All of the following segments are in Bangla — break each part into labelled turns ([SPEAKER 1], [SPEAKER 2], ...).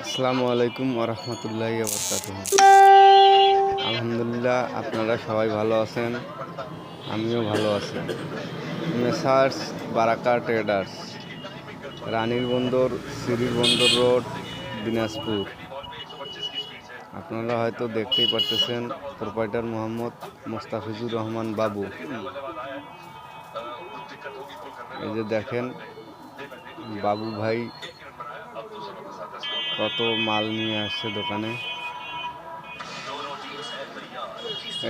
[SPEAKER 1] আসসালামু আলাইকুম ওরহমতুল্লাহি ওয়াবারাকাতুহু। আলহামদুলিল্লাহ, আপনারা সবাই ভালো আছেন, আমিও ভালো আছি। মেসার্স বারাকা ট্রেডার্স, রানীর বন্দর, সিরির বন্দর রোড, দিনাজপুর। আপনারা হয়তো দেখতেই পারতেছেন, প্রোপাইটার মোহাম্মদ মোস্তাফিজুর রহমান বাবু। এই যে দেখেন, বাবু ভাই কত মাল নিয়ে আসছে দোকানে।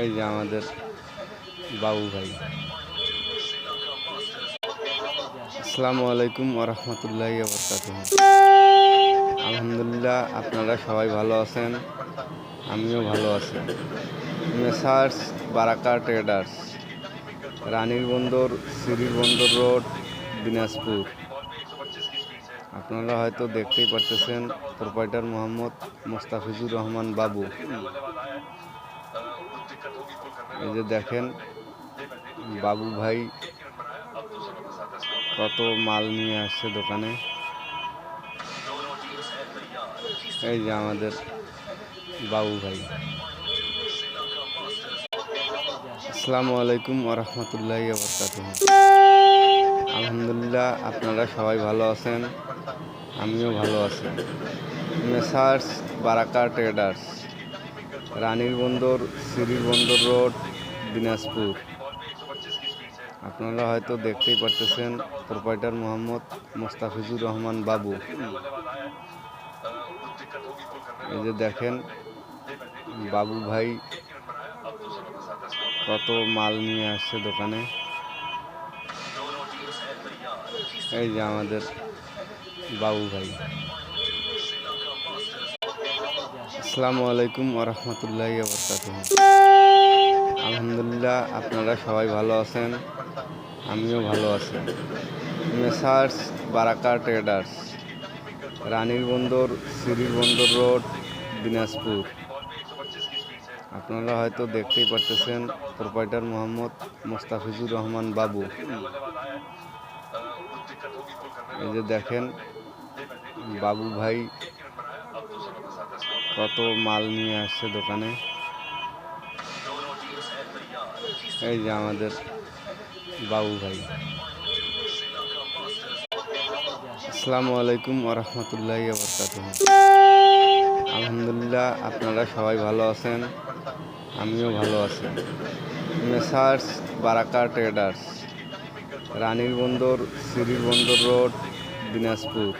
[SPEAKER 1] এই যে আমাদের বাবু ভাই। আসসালামু আলাইকুম ওরহমতুল্লাহি ওয়াবারাকাতুহু। আলহামদুলিল্লাহ, আপনারা সবাই ভালো আছেন, আমিও ভালো আছি। মেসার্স বারাকা ট্রেডার্স, রানীর বন্দর, সিরির বন্দর রোড, দিনাজপুর। আপনারা হয়তো দেখতেই পারতেছেন, প্রোপাইটার মোহাম্মদ মোস্তাফিজুর রহমান বাবু। এই যে দেখেন, বাবু ভাই কত মাল নিয়ে আসছে দোকানে। এই যে আমাদের বাবু ভাই। আসসালামু আলাইকুম ওরহমতুল্লাহি ওয়াবারাকাতুহু। আলহামদুলিল্লাহ, আপনারা সবাই ভালো আছেন, আমিও ভালো আছি। মেসার্স বারাকা ট্রেডার্স, রানীর বন্দর, সিরির বন্দর রোড, দিনাজপুর। আপনারা হয়তো দেখতেই পারতেছেন, প্রোপাইটার মোহাম্মদ মোস্তাফিজুর রহমান বাবু। এই যে দেখেন, বাবু ভাই কত মাল নিয়ে আসছে দোকানে। এই যে আমাদের বাবু ভাই। আসসালামু আলাইকুম ওরহমতুল্লাহি ওয়াবারাকাতুহু। আলহামদুলিল্লাহ, আপনারা সবাই ভালো আছেন, আমিও ভালো আছি। মেসার্স বারাকা ট্রেডার্স, রানীর বন্দর, সিরির বন্দর রোড, দিনাজপুর। আপনারা হয়তো দেখতেই পারতেছেন, প্রোপাইটার মোহাম্মদ মোস্তাফিজুর রহমান বাবু। এই যে দেখেন, বাবু ভাই কত মাল নিয়ে আসছে দোকানে। এই যে আমাদের বাবু ভাই। আসসালামু আলাইকুম ওরহমতুল্লাহি ওয়াবারাকাতুহু। আলহামদুলিল্লাহ, আপনারা সবাই ভালো আছেন, আমিও ভালো আছি। মেসার্স বারাকা ট্রেডার্স, রানীর বন্দর, সিরির বন্দর রোড, দিনাজপুর।